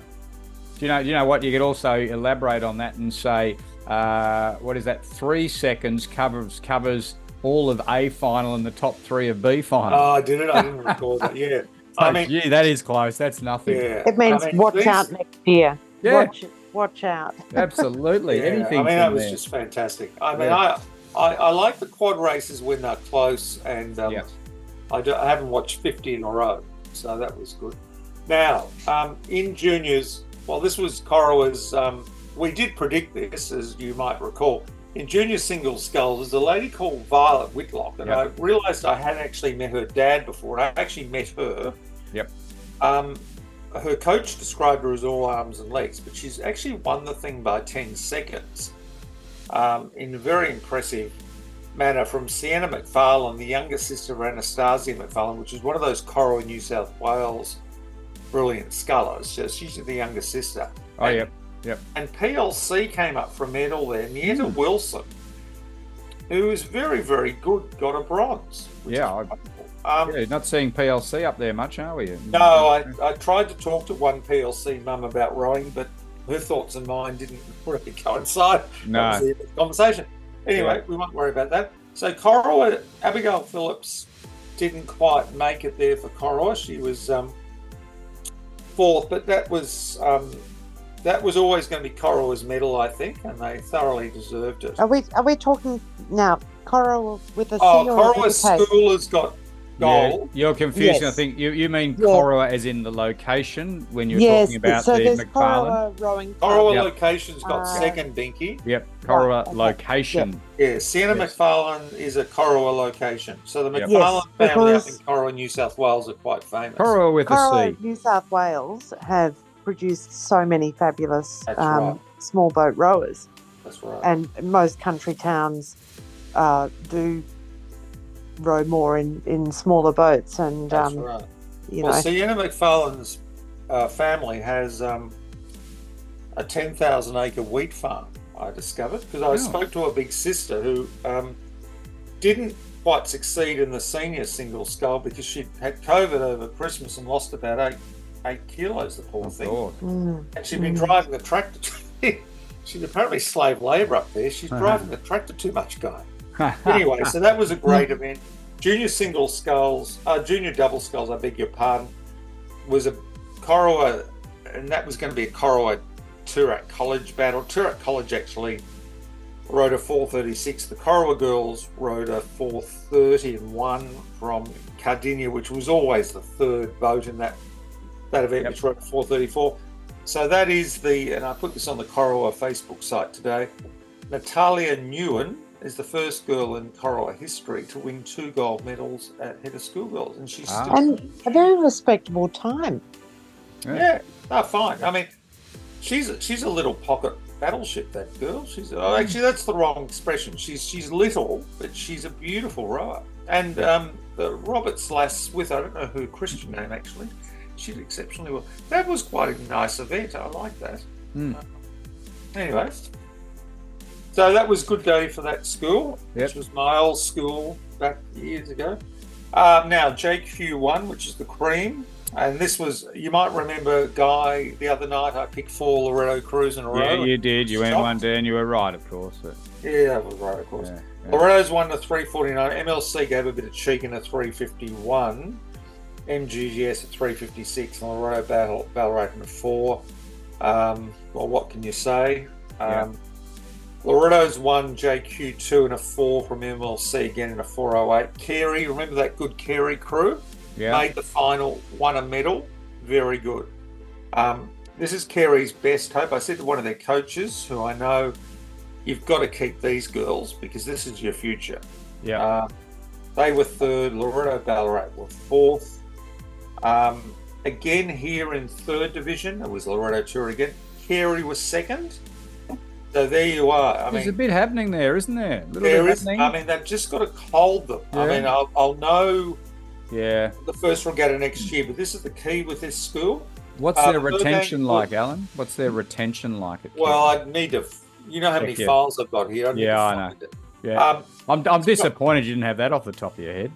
you know what? You could also elaborate on that and say, what is that? 3 seconds covers all of A final and the top 3 of B final. Oh, I didn't recall that. Yeah. Gee, that is close. That's nothing. Yeah. It means watch out next year. Yeah. Watch out. Absolutely. Yeah. Anything. That was just fantastic. I mean, I like the quad races when they're close, and I haven't watched 50 in a row, so that was good. Now, in juniors, this was Corowa's. We did predict this, as you might recall. In junior single sculls, there's a lady called Violet Whitlock, and I realised I hadn't actually met her dad before. I actually met her. Yep. her coach described her as all arms and legs, but she's actually won the thing by 10 seconds in a very impressive manner from Sienna McFarlane, the younger sister of Anastasia McFarlane, which is one of those Corowa, New South Wales brilliant scullers. So she's the younger sister. Oh, yep. And PLC came up for a medal there. Nieta Wilson, who is very, very good, got a bronze. Yeah, not seeing PLC up there much, are we? No, I tried to talk to one PLC mum about rowing, but her thoughts and mine didn't really coincide. No. That was the conversation. Anyway, we won't worry about that. So Corowa, Abigail Phillips didn't quite make it there for Corowa. She was fourth, but that was always going to be Corowa's medal, I think, and they thoroughly deserved it. Are we talking now? Corowa with a C Corowa or a K? School has got gold. Yeah, you're confusing. Yes. I think you mean Corowa as in the location when you're talking about so the there's McFarlane. Corowa rowing club. Corowa location's got second, Dinky. Yep, Corowa Right, okay. location. Yeah, Sienna McFarlane is a Corowa location. So the Yep. McFarlane Yes, family up in because- Corowa, New South Wales are quite famous. Corowa with a Corowa, C. New South Wales have produced so many fabulous That's right. small boat rowers, That's right. and most country towns do row more in smaller boats, and That's right. you Well, know, Sienna McFarlane's family has a 10,000 acre wheat farm, I discovered, because I spoke to a big sister who didn't quite succeed in the senior single scull because she'd had COVID over Christmas and lost about 8 kilos, the poor thing. God. And she'd been driving the tractor. She's apparently slave labour up there. She's driving the tractor too much, guy. Anyway, so that was a great event. Junior double sculls, I beg your pardon, was a Corowa, and that was going to be a Corowa Toorak College battle. Toorak College actually rode a 4:36. The Corowa girls rode a 4:30 and won from Cardinia, which was always the third boat in that event, which rode a 4:34. So that is and I put this on the Corowa Facebook site today, Natalia Newen is the first girl in Corowa history to win 2 gold medals at Head of Schoolgirls, and she's still... and a very respectable time. Fine. I mean, she's a little pocket battleship, that girl. Actually, that's the wrong expression. She's little, but she's a beautiful rower. And the Roberts lass with, I don't know her Christian name actually, she did exceptionally well. That was quite a nice event. I like that. Anyway. So that was a good day for that school, which was my old school back years ago. Now, JQ1, which is the cream. And this was, you might remember, Guy, the other night I picked 4 Loretto crews in a row. Yeah, you did. You went one down. You were right, of course. But... Yeah, that was right, of course. Yeah. Loretto's won the 349. MLC gave a bit of cheek in a 351. MGGS at 356. And Loretto Ballarat in a 4. Well, what can you say? Loretto's won JQ2 in a 4 from MLC, again in a 408. Carey, remember that good Carey crew? Yeah. Made the final, won a medal. Very good. This is Carey's best hope. I said to one of their coaches, who I know, you've got to keep these girls because this is your future. Yeah. They were 3rd. Loretto Ballarat were 4th. Again, here in 3rd division, it was Loretto Tour again. Carey was 2nd. So there you are. There's a bit happening there, isn't there? There is. I mean, they've just got to hold them. Yeah. I mean, I'll know the first regatta next year, but this is the key with this school. What's their retention like, Alan? What's their retention like? Well, I need to. You know how many files I've got here. I know. It. Yeah, I'm disappointed you didn't have that off the top of your head.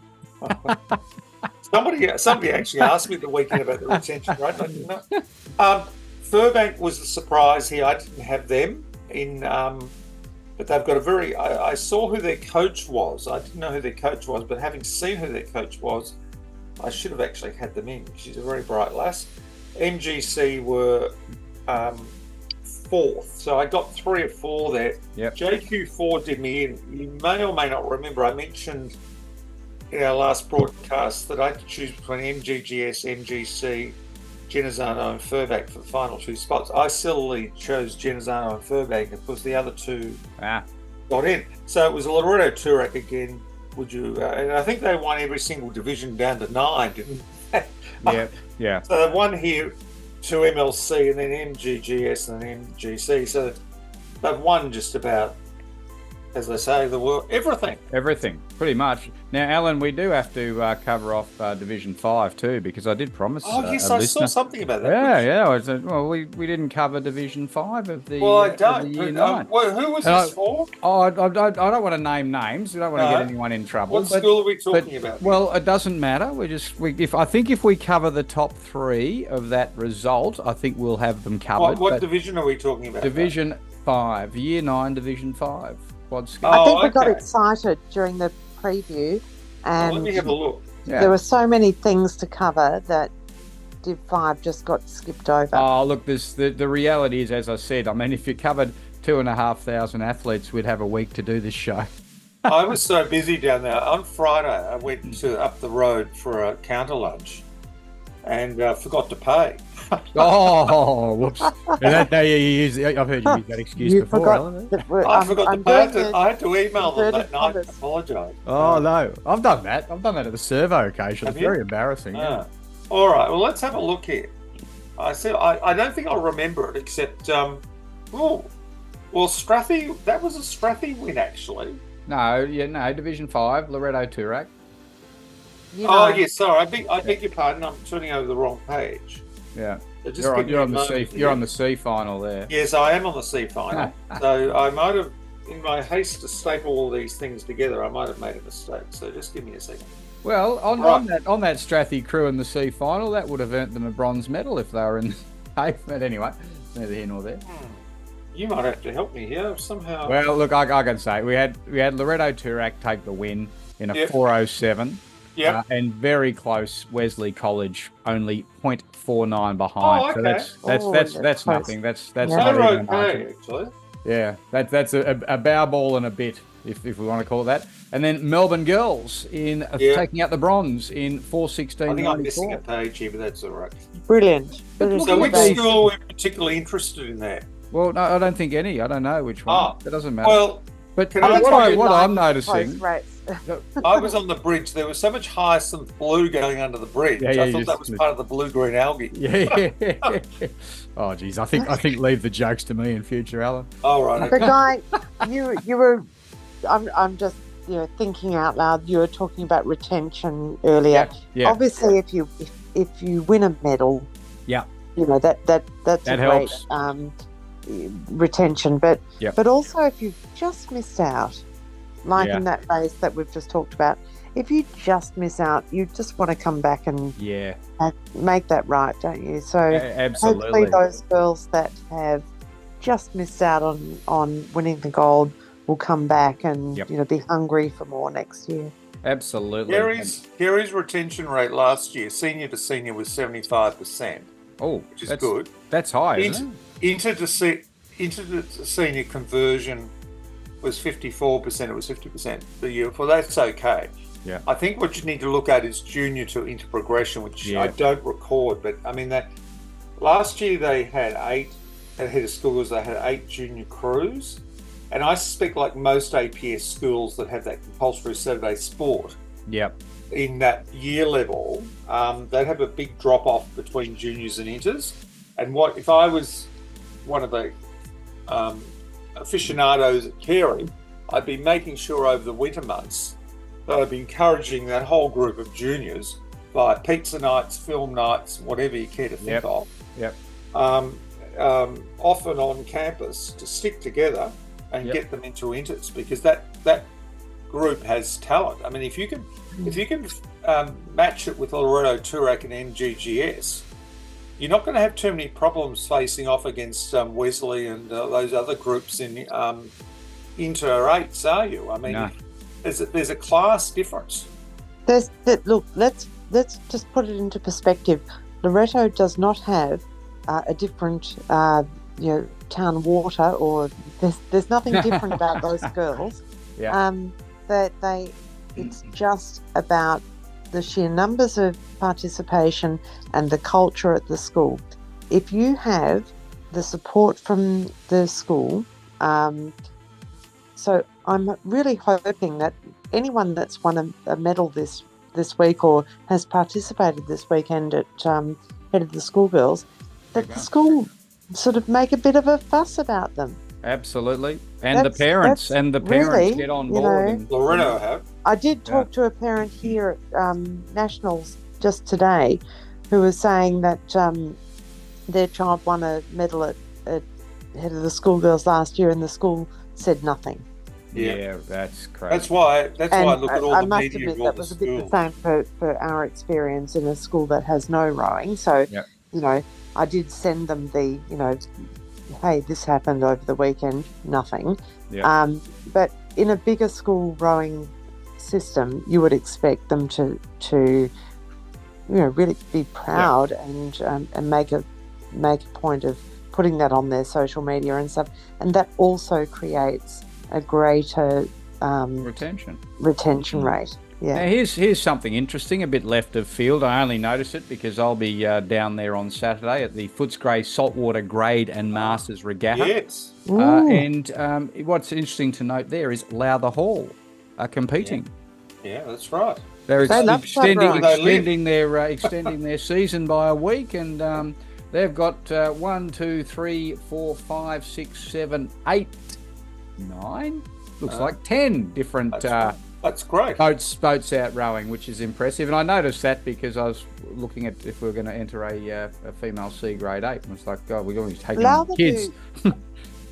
Somebody actually asked me the weekend about the retention rate. I didn't know. Furbank was a surprise here. I didn't have them in, but they've got a very. I saw who their coach was. I didn't know who their coach was, but having seen who their coach was, I should have actually had them in. She's a very bright lass. MGC were 4th, so I got 3 or 4 there. Yep. JQ4 did me in. You may or may not remember, I mentioned in our last broadcast that I had to choose between MGGS, MGC, Genazzano and Furbank for the final 2 spots. I silly chose Genazzano and Furbank because the other 2 got in. So it was a Loretto Toorak again. Would you? And I think they won every single division down to 9, didn't they? Yeah. So they've won here to MLC and then MGGS and then MGC. So they've won just about, as they say, the world, everything. Everything, pretty much. Now, Alan, we do have to cover off Division 5 too, because I did promise. Oh, yes, a I listener. saw something about that. Yeah. I said, well, we didn't cover Division 5 of the. Well, I of don't. the year But, 9. well, who was this for? Oh, I don't want to name names. I don't want to get anyone in trouble. What school are we talking about? Well, it doesn't matter. If we cover the top 3 of that result, I think we'll have them covered. What division are we talking about? Division 5, Year 9, Division 5. Quad skill. I think we got excited during the preview, and let me have a look. There were so many things to cover that Div 5 just got skipped over. Oh, look, the reality is, as I said, I mean, if you covered 2,500 athletes, we'd have a week to do this show. I was so busy down there. On Friday, I went up the road for a counter lunch and forgot to pay. Oh, whoops. I've heard you use that excuse before, Alan. I forgot to pay. I had to email them that night and apologise. Oh, no. I've done that. I've done that at the servo occasion. It's very embarrassing. Yeah. All right. Well, let's have a look here. I don't think I'll remember it, except, Strathy, that was a Strathy win, actually. No, Division 5, Loretto Toorak. Yes, sorry. I beg your pardon. I'm turning over the wrong page. Yeah. You're on the C final there. Yes, I am on the C final. So I might have, in my haste to staple all these things together, I might have made a mistake. So just give me a second. Well, on that Strathy crew in the C final, that would have earned them a bronze medal if they were in the A. But anyway, neither here nor there. You might have to help me here somehow. Well, look, I can say we had Loretto Toorak take the win in a 4:07. Yeah, and very close. Wesley College only 0.49 behind. Oh, okay. So that's nothing. That's not even actually. Yeah, that's a bow ball and a bit, if we want to call it that. And then Melbourne girls in taking out the bronze in 4:16. I think I'm missing a page here, but that's all right. Brilliant. So which school are we particularly interested in there? Well, no, I don't think any. I don't know which one. It doesn't matter. Well, but what I'm noticing. I was on the bridge. There was so much hyacinth blue going under the bridge. I thought that was part of the blue-green algae. Yeah. Oh, geez. I think leave the jokes to me in future, Alan. All right. The guy, you were. I'm just thinking out loud. You were talking about retention earlier. Yeah. Obviously, if you win a medal, that's a helps. Great retention. But also if you've just missed out. Like in that race that we've just talked about, if you just miss out, you just want to come back and make that right, don't you? So absolutely. Hopefully those girls that have just missed out on winning the gold will come back and be hungry for more next year. Absolutely. Gary's retention rate last year, senior to senior, was 75%. Oh, which is good. That's high, isn't it? Inter to senior conversion was 54%. It was 50% the year before. That's okay. Yeah. I think what you need to look at is junior to inter progression, which I don't record. But I mean that last year they had 8 at head of schools. They had 8 junior crews, and I suspect, like most APS schools that have that compulsory Saturday sport, in that year level, they'd have a big drop off between juniors and inters. And what if I was one of the aficionados at Carey, I'd be making sure over the winter months that I'd be encouraging that whole group of juniors by pizza nights, film nights, whatever you care to think of, often on campus, to stick together and get them into inters, because that group has talent. I mean, if you can match it with Loretto Toorak and MGGS, you're not going to have too many problems facing off against Wesley and those other groups in Inter 8s, are you? I mean, there's a class difference. Look, let's just put it into perspective. Loretto does not have a different, town water, or there's nothing different about those girls. It's just about the sheer numbers of participation and the culture at the school. If you have the support from the school, so I'm really hoping that anyone that's won a medal this week or has participated this weekend at Head of the Schoolgirls, that the school sort of make a bit of a fuss about them. Absolutely. And the parents really, get on board. Lorena have. I did talk to a parent here at Nationals just today who was saying that their child won a medal at head of the schoolgirls last year, and the school said nothing. Yeah, that's crazy. That's why I look at all the media of all that the was schools. a bit the same for our experience in a school that has no rowing. So, I did send them the, hey, this happened over the weekend, nothing. Yeah. But in a bigger school rowing system, you would expect them to really be proud and make a point of putting that on their social media and stuff, and that also creates a greater retention rate. Yeah. Now here's something interesting, a bit left of field. I only notice it because I'll be down there on Saturday at the Footscray Saltwater Grade and Masters Regatta. Yes. And what's interesting to note there is Lowther Hall are competing. Yeah, that's right. They're extending their season by a week, and they've got 1, 2, 3, 4, 5, 6, 7, 8, 9. Looks like 10 different. That's great. Boats out rowing, which is impressive. And I noticed that because I was looking at if we were going to enter a female C grade 8. And it's like, God, we're going to take kids.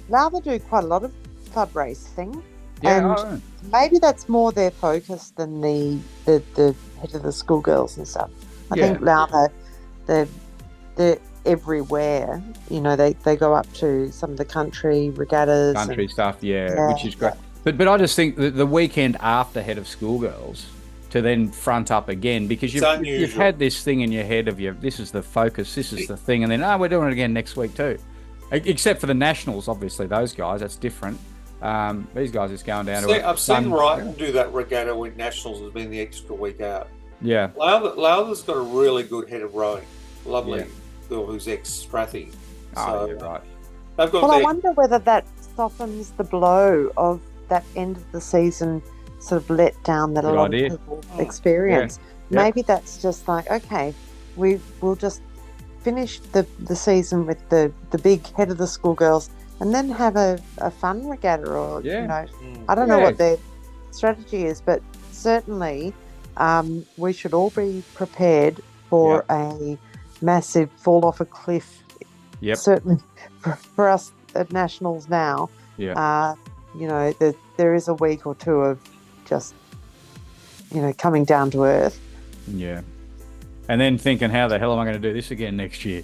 Lowther do quite a lot of club racing. Yeah, and maybe that's more their focus than the head of the schoolgirls and stuff. I think Lowther, they're everywhere. They go up to some of the country regattas. Country stuff, which is great. But I just think that the weekend after head of schoolgirls to then front up again, because you've had this thing in your head of this is the focus, this is the thing, and then we're doing it again next week too. Except for the nationals, obviously those guys, that's different. These guys just going down to I've seen Wrighton do that regatta when nationals has been the extra week out. Yeah. Lowther's got a really good head of rowing. Lovely girl who's ex-Strathy. You're right. I wonder whether that softens the blow of that end of the season sort of let down that a lot of people experience. Yeah. Maybe that's just like, okay, we'll just finish the season with the big head of the schoolgirls and then have a fun regatta or, I don't know what their strategy is, but certainly we should all be prepared for a massive fall off a cliff. Yep. Certainly for us at Nationals now. Yeah. There is a week or two of just, coming down to earth. Yeah. And then thinking, how the hell am I going to do this again next year?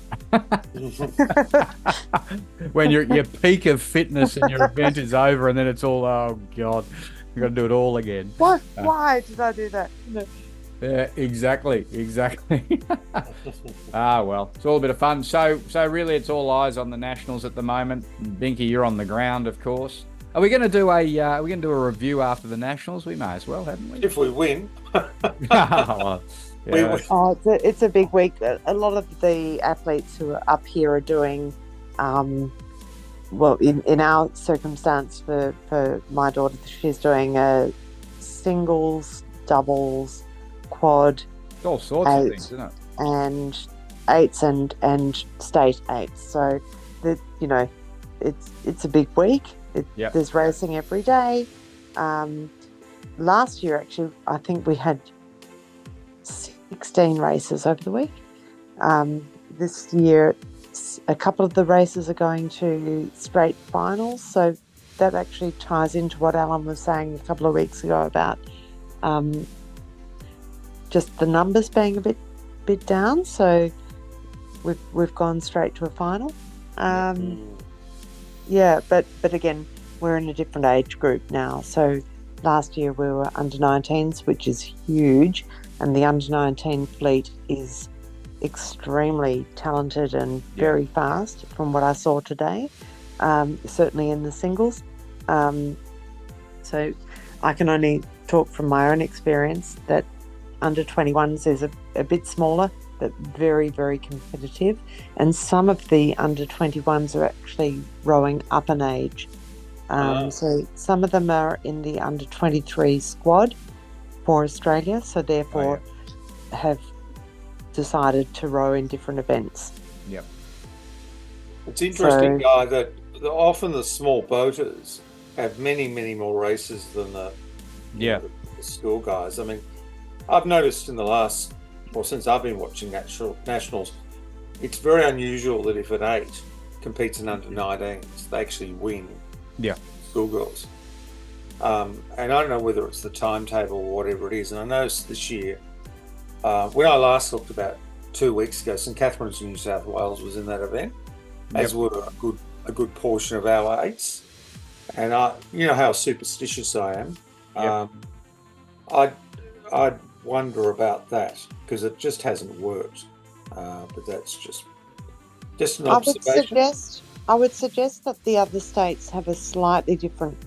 When your peak of fitness and your event is over, and then it's all, oh God, you've got to do it all again. What? Why did I do that? No. Yeah, exactly. Well, it's all a bit of fun. So really, it's all eyes on the nationals at the moment. Binky, you're on the ground, of course. Are we going to do a review after the nationals? We may as well, haven't we? If we win. It's a big week. A lot of the athletes who are up here are doing, in our circumstance for my daughter, she's doing a singles, doubles, quad, all sorts of things, isn't it? And eights and state eights. So it's a big week. There's racing every day. Last year, actually, I think we had 16 races over the week. This year, a couple of the races are going to straight finals. So that actually ties into what Alan was saying a couple of weeks ago about just the numbers being a bit down. So we've gone straight to a final. But again, we're in a different age group now. So last year we were under 19s, which is huge, and the under 19 fleet is extremely talented and very fast from what I saw today, certainly in the singles. So I can only talk from my own experience that under 21s is a bit smaller, but very, very competitive. And some of the under 21s are actually rowing up an age. So some of them are in the under 23 squad for Australia, so therefore have decided to row in different events. Yep. It's interesting, Guy, that often the small boaters have many, many more races than the school guys. I mean, I've noticed since I've been watching nationals, it's very unusual that if an 8 competes in under 19s, they actually win. Yeah. Schoolgirls. And I don't know whether it's the timetable or whatever it is. And I noticed this year, when I last looked about 2 weeks ago, St Catherine's, New South Wales was in that event, as were a good portion of our 8s. And you know how superstitious I am. I'd wonder about that because it just hasn't worked. But that's just an observation. I would suggest that the other states have a slightly different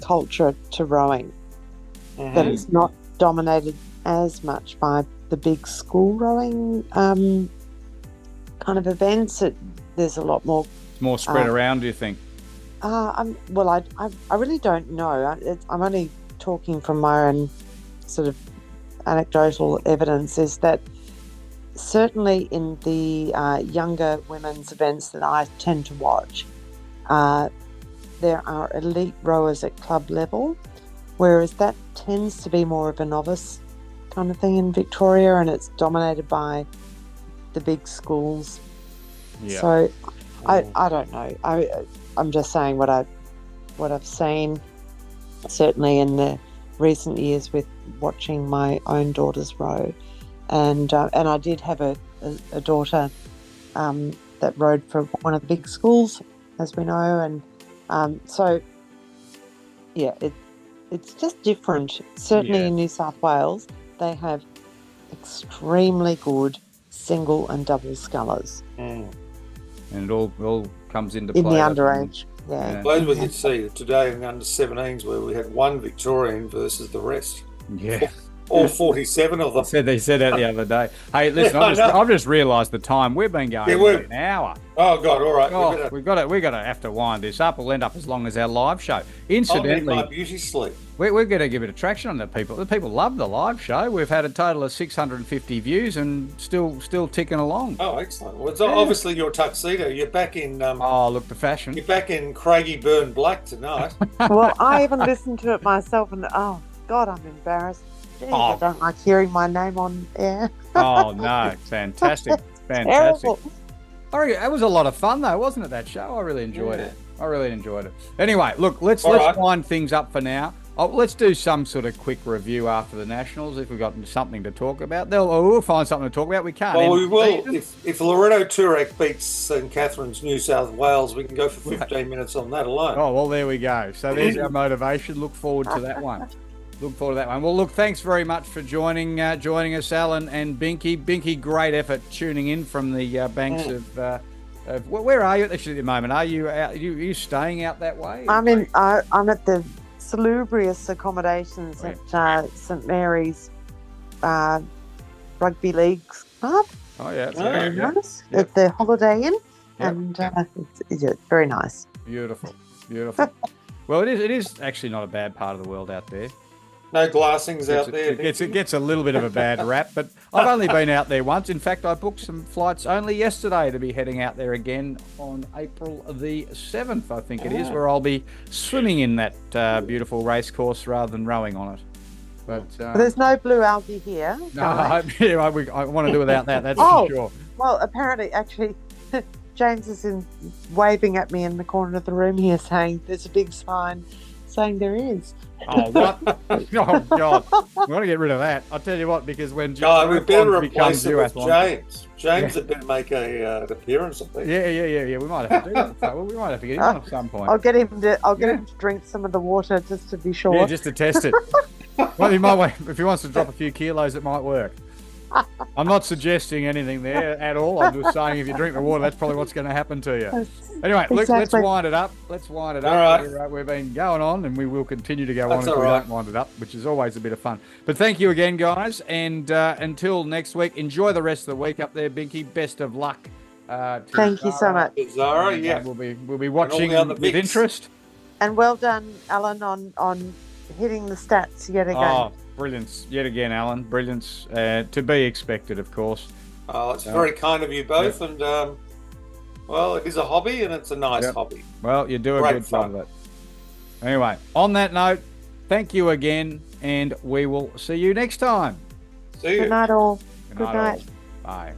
culture to rowing. That it's not dominated as much by the big school rowing kind of events. There's a lot more. It's more spread around, do you think? I really don't know. I'm only talking from my own sort of anecdotal evidence. Is that certainly in the younger women's events that I tend to watch, there are elite rowers at club level, whereas that tends to be more of a novice kind of thing in Victoria, and it's dominated by the big schools. Yeah. So I don't know. I'm just saying what I've seen, certainly in the recent years with watching my own daughters row. And I did have a daughter that rowed for one of the big schools, as we know, and so it's just different. Certainly in New South Wales, they have extremely good single and double scullers, and it all comes into play in the underage. Glad we could see today in the under 17s where we had one Victorian versus the rest. Yeah. All 47 of them. They said that the other day. Hey, listen, I've just realised the time. We've been going for an hour. Oh God! All right. Oh, we've got to have to wind this up. We'll end up as long as our live show. Incidentally, I'll need my beauty sleep. We're going to give it a traction on the people. The people love the live show. We've had a total of 650 views and still ticking along. Oh, excellent. Well, it's obviously your tuxedo. You're back in. Look, the fashion. You're back in Craigie Burn Black tonight. Well, I even listened to it myself, and oh God, I'm embarrassed. I don't like hearing my name on air. Oh no, fantastic. Terrible. It was a lot of fun though, wasn't it, that show? I really enjoyed it. Anyway, look, let's wind things up for now. Let's do some sort of quick review after the Nationals if we've got something to talk about. We'll find something to talk about. We can't. Well, we will. If Loretto Turek beats St Catherine's, New South Wales, we can go for 15 minutes on that alone. Oh, well, there we go. So there's our motivation. Look forward to that one. Well, look, thanks very much for joining us, Alan and Binky. Binky, great effort tuning in from the banks of where are you actually at the moment? Are you out? Are you staying out that way? I'm at the salubrious accommodations at St Mary's Rugby League Club. Oh yeah, very nice. At the Holiday Inn, and it's very nice. Beautiful. Well, it is actually not a bad part of the world out there. No glassings out there. It gets a little bit of a bad rap, but I've only been out there once. In fact, I booked some flights only yesterday to be heading out there again on April the 7th, I think it is, where I'll be swimming in that beautiful race course rather than rowing on it. But there's no blue algae here. No, I want to do without that, that's for sure. Well, apparently, actually, James is waving at me in the corner of the room here saying there's a big sign saying there is. Oh, what? Oh, God. We want to get rid of that. I'll tell you what, because when we better replace it with James. James had better make an appearance, I think. Yeah. We might have to do that. Well, we might have to get him on at some point. I'll get him to drink some of the water just to be sure. Yeah, just to test it. Well, he might, if he wants to drop a few kilos, it might work. I'm not suggesting anything there at all. I'm just saying if you drink the water, that's probably what's going to happen to you. Anyway, look, let's wind it up. All right. We've been going on, and we will continue to go on if we don't wind it up, which is always a bit of fun. But thank you again, guys. And until next week, enjoy the rest of the week up there, Binky. Best of luck. Thank you so much. Zara, We'll be watching with interest. And well done, Alan, on hitting the stats yet again. Oh, brilliance. Yet again, Alan. Brilliance. To be expected, of course. Oh, it's very kind of you both. And Well, it is a hobby, and it's a nice Yep. hobby. Well, you do a Great good fun. job of it. Anyway, on that note, thank you again, and we will see you next time. See you. Good night, all. Good Good night. night. All. Bye.